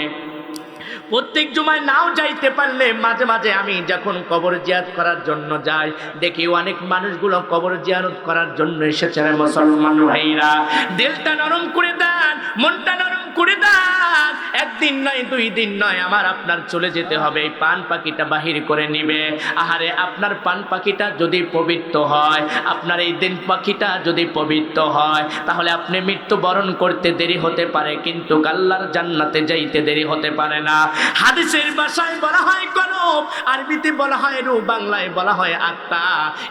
প্রত্যেক জুমায় নাও যাইতে পারলে মাঝে মাঝে আমি যখন কবর জিয়ারত করার জন্য যাই দেখি অনেক মানুষগুলো কবর জিয়ারত করার জন্য এসেছে। মুসলমান ভাইরা, দিলটা নরম করে দেন, মনটা নরম করে দেন। একদিন নয়, 2 দিন নয়, আমার আপনার চলে যেতে হবে। এই পান পাখিটা বাহির করে নিবে। আহারে আপনার পান পাখিটা যদি পবিত্র হয়, আপনার এই দিন পাখিটা যদি পবিত্র হয়, তাহলে আপনি মৃত্যুবরণ করতে দেরি হতে পারে, কিন্তু আল্লাহর জান্নাতে যাইতে দেরি হতে পারে না। হাদিসের ভাষায় বলা হয় কলব, আরবিতে বলা হয় রূহ, বাংলায় বলা হয় আত্মা।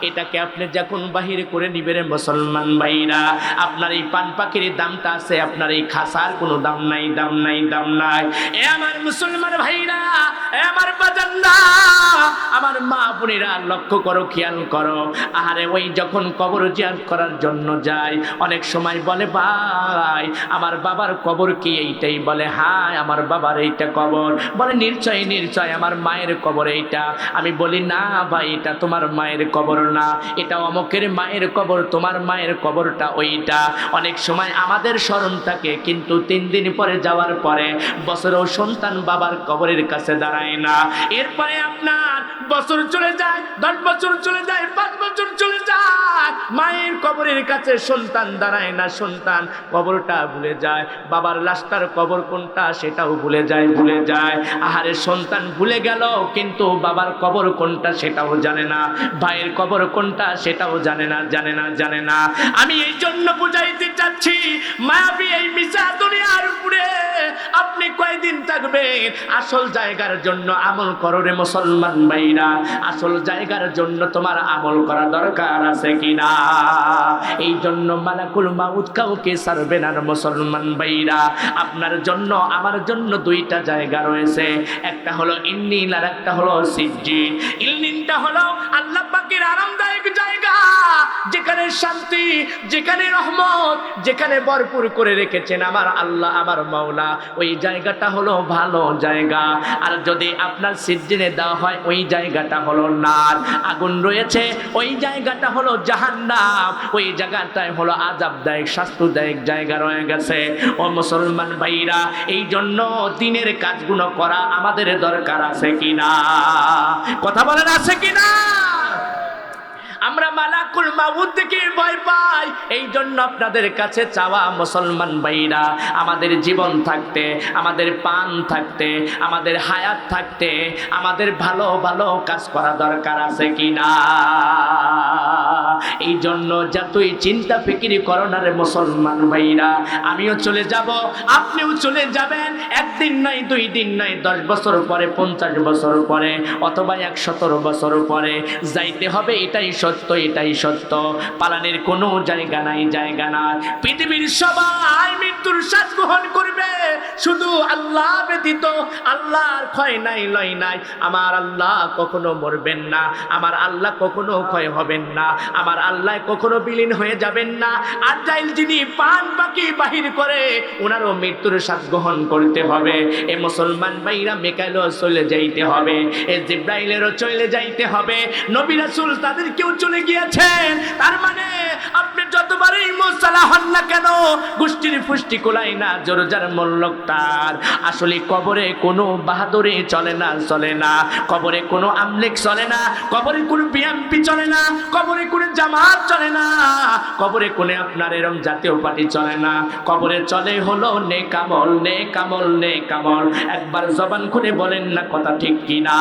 এটাকে আপনি যখন বাহির করে নিবেন মুসলমান ভাইরা, আপনার এই পান পাখির দামটা আছে, আপনার এই খাসার কোনো দাম নাই, দাম নাই, দাম নাই। এ আমার মুসলমান ভাইরা, এ আমার বাজানরা, আমার মা বোনেরা লক্ষ্য করো, খেয়াল করো। আহারে ওই যখন কবর জিয়ারত করার জন্য যায়, অনেক সময় বলে ভাই আমার বাবার কবর কি? এইটাই বলে হ্যাঁ আমার বাবার এইটা কবর। বলে নিশ্চয় নিশ্চয় আমার মায়ের কবর এইটা। আমি বলি না ভাই এটা তোমার মায়ের কবর না, এটা অমুকের মায়ের কবর, তোমার মায়ের কবরটা ওইটা। অনেক সময় আমাদের স্মরণ থাকে, কিন্তু 3 দিন পরে যাওয়ার পরে বছরেও সন্তান বাবার কবরের কাছে দাঁড়ায় না। এরপরে আপনার বছর চলে যায়, 10 বছর চলে যায়, 5 বছর চলে যায়, মায়ের কবরের কাছে সন্তান দাঁড়ায় না, সন্তান কবরটা ভুলে যায়, বাবার লাশটার কবর কোনটা সেটাও ভুলে যায়। আহারে সন্তান ভুলে গেল, কিন্তু বাবার কবর কোনটা সেটাও জানে না, ভাইয়ের কবর কোনটা সেটাও জানে না। আমি এই জন্য বুঝাইতে চাচ্ছি, মায়াবী এই মিশা দুনিয়ার উপরে আপনি কয়দিন থাকবেন? আসল জায়গার জন্য আমল করো রে মুসলমান ভাইরা, আসল জায়গার জন্য তোমার আমল করা দরকার আছে কিনা? এই জন্য মালাকুল মাউত কাউকে ছাড়বে না মুসলমান ভাইরা। আপনার জন্য আমার জন্য 2টা জায়গা রয়েছে, একটা হলো ইন্নিল আর একটা হলো সিজ্জিন। ইন্নিলটা হলো আল্লাহ পাকের আরামদায়ক জায়গা, যেখানে শান্তি, যেখানে রহমত, যেখানে ভরপুর করে রেখেছেন আমার আল্লাহ আমার মাওলা, ওই জায়গাটা হলো ভালো জায়গা। আর যদি আপনার সিজ্জিনে দেওয়া হয়, ওই জায়গাটা হলো নার, আগুন রয়েছে, ওই জায়গাটা হলো জাহান্নাম, ওই জায়গাটাই হলো আযাবদায়ক শাস্তিদায়ক জায়গা রয়ে গেছে। ও মুসলমান ভাইরা, এই জন্য দিনের কাজগুলো করা আমাদের দরকার আছে কিনা? কথা বলেন আছে কিনা? আমরা মালাকুল মাউত থেকে ভয় পাই, এই জন্য আপনাদের কাছে চাওয়া মুসলমান ভাইরা, আমাদের জীবন থাকতে, আমাদের পান থাকতে, আমাদের হায়াত থাকতে আমাদের ভালো ভালো কাজ করা দরকার আছে কিনা? এই জন্য যতই চিন্তা ফিকিরি করো না রে মুসলমান ভাইরা, আমিও চলে যাব, আপনিও চলে যাবেন, 1 দিন নয় 2 দিন নয়, 10 বছর পরে, 50 বছর পরে, অথবা 117 বছর পরে যাইতে হবে। এটাই সত্য, এটাই সত্য, পালানের কোনো জায়গা নাই। পৃথিবীর সবাই মৃত্যুর শ্বাস গ্রহণ করবে, শুধু আল্লাহ ব্যতীত। আল্লাহর ক্ষয় নাই, লয় নাই। আমার আল্লাহ কখনো মরবেন না, আমার আল্লাহ কখনো ক্ষয় হবেন না, আমার আল্লাহ কখনো বিলীন হয়ে যাবেন না। আর যাইল যিনি পান বাকি বাহির করে, ওনারও মৃত্যুর শ্বাস গ্রহণ করতে হবে। এ মুসলমান ভাইরা, মিকাইলও চলে যাইতে হবে, এ জিব্রাইলেরও চলে যাইতে হবে, নবী রাসূল তাদেরকেও চলে গিয়েছেন। তার মানে আপনি যতবারই মুসালা হন না কেন, গোষ্ঠীর পুষ্টি কোলাই না, জোরজার মল্লক তার। আসলে কবরে কোনো বাহাদুরি চলে না, কবরে কোনো আমলিক চলে না, কবরে কোনো বিএমপি চলে না, কবরে কোনো জামাত চলে না, কবরে কোনো আপনার এরম জাতীয় পার্টি চলে না। কবরে চলে হলো নেকামল, নেকামল, নেকামল। একবার জবান খুলে বলেন না কথা ঠিক কিনা?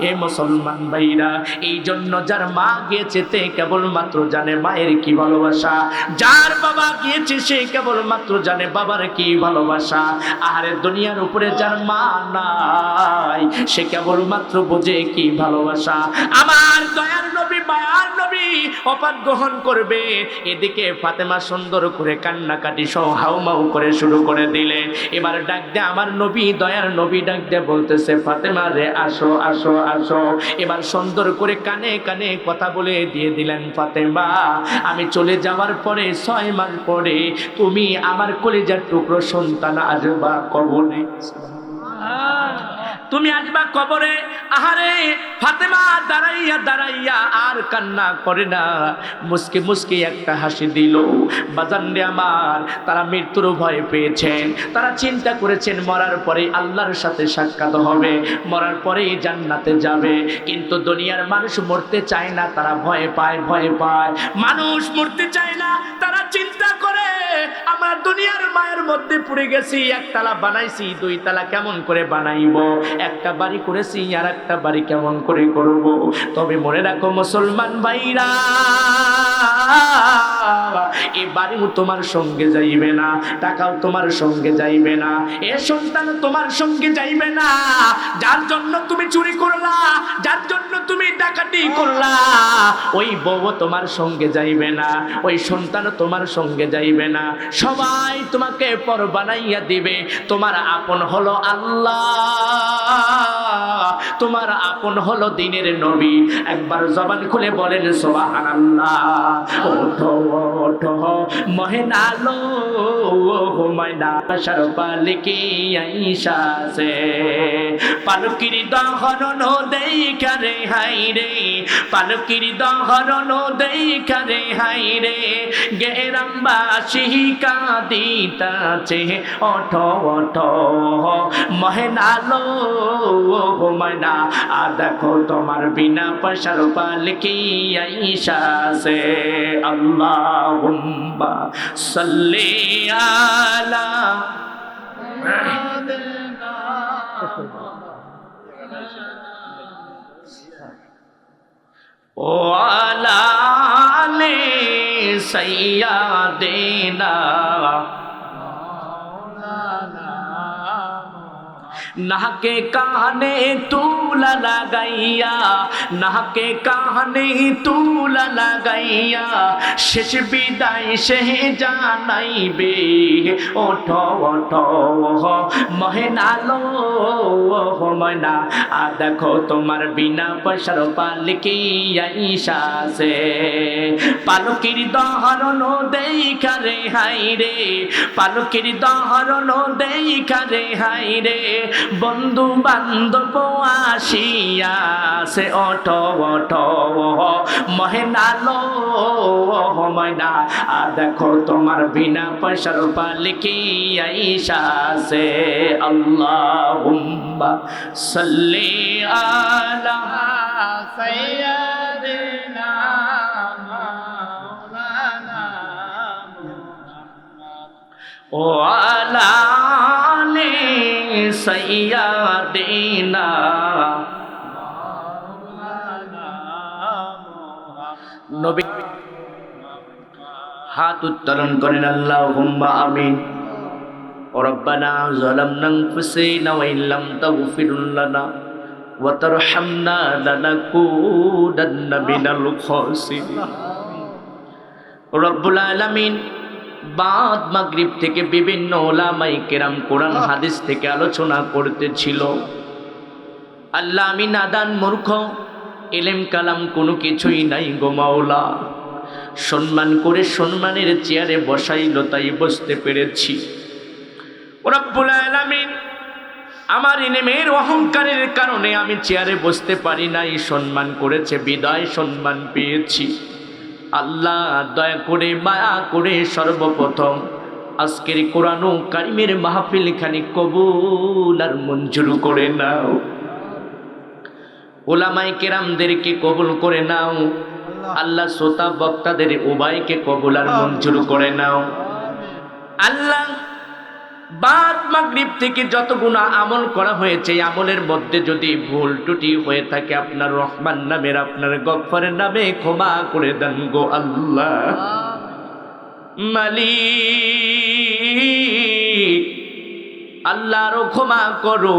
এ মুসলমান ভাইরা, এই জন্য যার মা গিয়েছে তে কেবলমাত্র জানে মায়ের কি ভালোবাসা, যার বাবা গিয়েছে সে কেবলমাত্র জানে বাবার কি ভালোবাসা। আহারে দুনিয়ার উপরে যার মা নাই, সে কেবলমাত্র বোঝে কি ভালোবাসা। আমার দয়ার নবী, মায়ার নবী অপাত গ্রহণ করবে, এদিকে ফাতেমা সুন্দর করে কান্নাকাটি সহ হাউমাউ করে শুরু করে দিলে। এবার ডাক দে আমার নবী, দয়ার নবী ডাক দে বলতেছে, ফাতেমা রে আসো আসো আসো। এবার সুন্দর করে কানে কানে কথা বলে দিয়ে দিলেন, ফাতেমা আমি চলে যাওয়ার পরে 6 মাস পরে তুমি আমার কলিজার টুকরো সন্তান আসবা কবরে, তুমি আসবা কবরে। আহারে ফাতেমা দাঁড়াইয়া দাঁড়াইয়া আর কান্না করে না, মুস্কি মুস্কি একটা হাসি দিল। বাজান রে আমার, তারা মৃত্যুর ভয় পেয়েছেন, তারা চিন্তা করেছেন মরার পরে আল্লাহর সাথে সাক্ষাৎ হবে, মরার পরেই জান্নাতে যাবে। কিন্তু দুনিয়ার মানুষ মরতে চায় না, তারা ভয় পায়, ভয় পায়। মানুষ মরতে চায় না, তারা চিন্তা করে আমরা দুনিয়ার মায়ের মধ্যে পড়ে গেছি, 1 তালা বানাইছি, 2 তালা কেমন করে বানাইবো, একটা বাড়ি করেছি আর একটা বাড়ি কেমন করে করব। তবে মনে রাখো মুসলমান ভাইরা, এই বাড়িও তোমার সঙ্গে যাইবে না, টাকাও তোমার সঙ্গে যাইবে না, এ সন্তান তোমার সঙ্গে যাইবে না। যার জন্য তুমি চুরি করলা, যার জন্য তুমি ডাকাতি করলা, ওই বউ তোমার সঙ্গে যাইবে না, ওই সন্তান তোমার সঙ্গে যাইবে না। সবাই তোমাকে পর বানাইয়া দিবে। তোমার আপন হলো আল্লাহ, তোমার সবার আপন হলো দিনের নবী। একবার জবান খুলে বলেন সুবহানাল্লাহ। ওঠো ওঠো মহেনালো ময়না সরপালিকি আইসাছে পালকির দহরণ দেখারে হাইরে পালকির দহরণ দেখারে হাইরে গেরামবাসী কাঁদিতাছে ওঠো ওঠো মহেনালো ময়না আর দেখো তোমার বিনা পয়সার পালকি আইসাছে আল্লাহুম্মা সাল্লি আলা ও আলা আলি সাইয়্যিদিনা নাকে কানে তুলা লাগাইয়া নাকে কানে তুলা লাগাইয়া শেষ বিদায় সে জানাইবে ওঠো ওঠো মহেনালো ময়না আর দেখো তোমার বিনা পয়সার পালকি আইসাছে পালকির দহরণ দেখারে হাইরে পালকির দহরণ দেখারে হাইরে বন্ধু বান্ধব আসিয়াছে ওঠো ওঠো মহেনালো ময়না আর দেখো তোমার বিনা পয়সার পালকি আইসাছে আল্লাহুম্মা সাল্লি আলা সাইয়্যিদিনা মাওলানা ও আলা আলি সাইয়্যিদিনা নবী হাত উত্তোলন করেন আল্লাহুম্মা আমিন। রব্বানা যালামনা আনফুসানা ওয়া ইল্লাম তাগফির লানা ওয়া তারহামনা লানাকুনান্না মিনাল খাসিরিন। রব্বুল আলামিন বাদ মাগরিব থেকে বিভিন্ন উলামায়ে কেরাম কোরআন হাদিস থেকে আলোচনা করতেছিল। আল্লাহ আমি নাদান মূর্খ, ইলম কালাম কোনো কিছুই নাই গো মাওলা। সম্মান করে সম্মানের চেয়ারে বসাইল তাই বসতে পেরেছি। রব্বুল আলামিন আমার ইলমের অহংকারের কারণে আমি চেয়ারে বসতে পারি নাই, সম্মান করেছে বিদায় সম্মান পেয়েছি। আল্লাহ দয়া করে মায়া করে সর্বপ্রথম আজকের কোরআন ও কারিমের মাহফিল খানি কবুল আর মঞ্জুর করে নাও। উলামায়ে কেরামদেরকে কবুল করে নাও। আল্লাহ শ্রোতা বক্তাদের উভয়কে কবুল আর মঞ্জুর করে নাও। আল্লাহ বাদ মাগরিব থেকে যত গুনাহ আমল করা হয়েছে, আমলের মধ্যে যদি ভুল ত্রুটি হয়ে থাকে আপনার রহমান নামের আপনার গফফারের নামে ক্ষমা করে দেন গো আল্লাহ। মালিক আল্লাহ আরো ক্ষমা করো,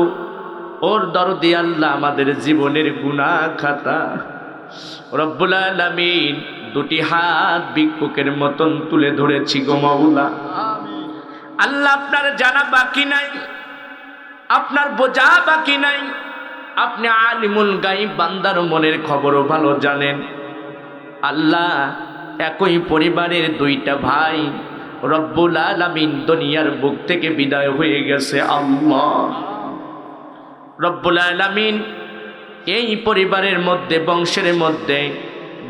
ওর দরদি আল্লাহ আমাদের জীবনের গুনাহ খাতা। রব্বুল আলামিন দুটি হাত ভিক্ষুকের মতন তুলে ধরেছি গো মাওলা। আল্লাহ আপনার জানা বাকি নাই, আপনার বোঝা বাকি নাই। আপনি আলিমুল গায়ব, বান্দার মনের খবরও ভালো জানেন। আল্লাহ একই পরিবারের দুইটা ভাই রব্বুল আলামিন দুনিয়ার বুক থেকে বিদায় হয়ে গেছে। আল্লাহ রব্বুল আলামিন এই পরিবারের মধ্যে বংশের মধ্যে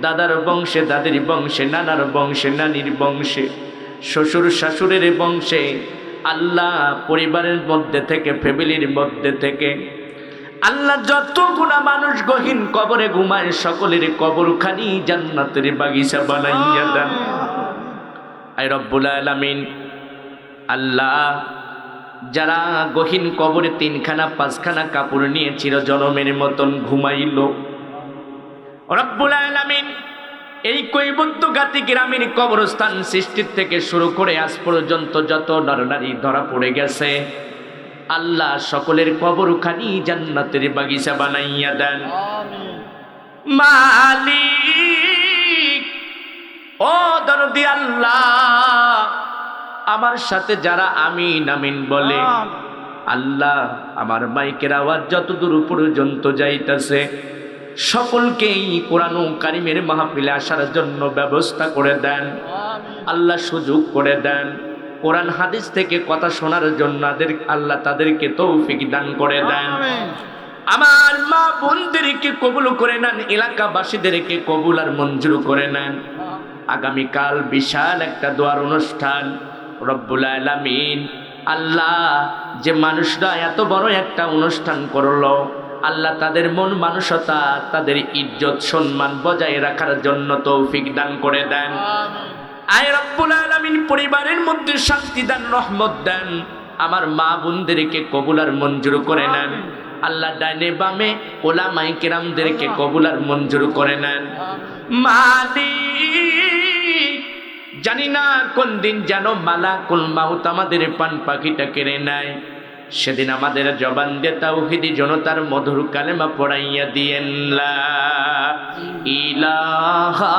দাদার বংশে দাদির বংশে নানার বংশে নানির বংশে শ্বশুর শাশুড়ের বংশে আল্লাহ পরিবারের মধ্যে থেকে ফ্যামিলির মধ্যে থেকে আল্লাহ যতগুলো মানুষ গহীন কবরে ঘুমায় সকলের কবরখানি জান্নাতের বাগিচা বানাইয়া দেন। আয় রব্বুল আলামিন আল্লাহ যারা গহীন কবরে 3খানা 5খানা কাপড় নিয়ে চিরজনমের মতন ঘুমাইল, রব্বুল আলামিন এই কৈবত্যঘাতী গ্রামের কবরস্থান সৃষ্টির থেকে শুরু করে আজ পর্যন্ত যত নরনারী ধরা পড়ে গেছে আল্লাহ সকলের কবরখানি জান্নাতের বাগিচা বানাইয়া দেন। মালিক ও দরদি আল্লাহ আমার সাথে যারা আমিন আমিন বলে আল্লাহ আমার মাইকের আওয়াজ যতদূর পর্যন্ত যাইতেছে সকলকেই কোরআন কারিমের মাহফিলে আসার জন্য ব্যবস্থা করে দেন আল্লাহ, সুযোগ করে দেন। কোরআন হাদিস থেকে কথা শোনার জন্য আল্লাহ তাদেরকে তৌফিক দান করে দেন। আমার মা বোনদেরকে কবুল করে নেন, এলাকাবাসীদেরকে কবুল আর মঞ্জুর করে নেন। আগামীকাল বিশাল একটা দোয়ার অনুষ্ঠান। রব্বুল আলামিন আল্লাহ, যে মানুষরা এত বড় একটা অনুষ্ঠান করলো, আল্লাহ তাদের মন মানসতা, তাদের ইজ্জত সম্মান বজায় রাখার জন্য তৌফিক দান করে দেন। আয় রব্বুল আলামিন পরিবারের মধ্যে শান্তি দান, রহমত দেন। আমার মা বোনদেরকে কবুল আর মঞ্জুর করে নেন। আল্লাহ ডাইনে বামে ওলামায়ে কেরামদেরকে কবুল আর মঞ্জুর করে নেন। মালিক, জানি না কোন দিন যেন মালাকুল মাউত আমাদের পান পাখিটা কেড়ে নেয়। সেদিন আমাদের জবান দিয়ে তাওহীদি জনতার মধুর কালেমা পড়াইয়া দিয়েন, লা ইলাহা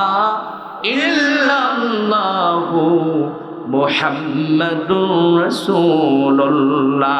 ইল্লাল্লাহু মুহাম্মাদুর রাসূলুল্লাহ।